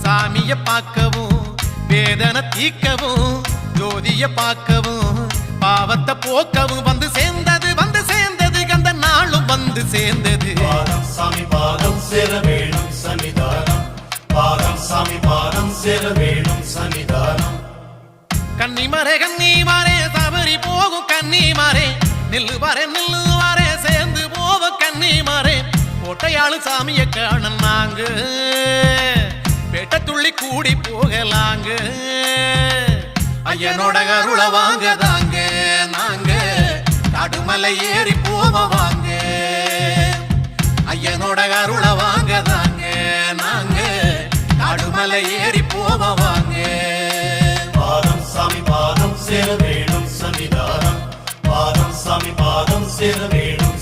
சாமிய பார்க்கவும் வேதனை தீக்கவும் ஜோதிய பார்க்கவும் பாவத்தை போக்கவும் வந்து சேர்ந்தது கந்த நாளும் வந்து சேர்ந்தது. பாதம் சாமி பாதம் சேர வேணும் சன்னிதானம், பாதம் சாமி பாதம் சேர வேணும் சன்னிதானம். கன்னிமாரே சபரி போகும் கன்னிமாரே நில்லுவாரே சேர்ந்து போவோம் கன்னிமாரே. கோட்டையாளு சாமிய காண நாங்க பேட்ட துள்ளி கூடி போகலாங்க. ஐயனோட அருள வாங்க தாங்க நாங்க கடுமலை ஏறி போவோம் வாங்க. ஐயனோட அருள வாங்க தாங்க நாங்க கடுமலை ஏறி போவோம் வாங்க. பாதம் சாமி பாதம் சேர வேணும் சன்னிதானம், பாதம் சாமி பாதம் சேர வேணும்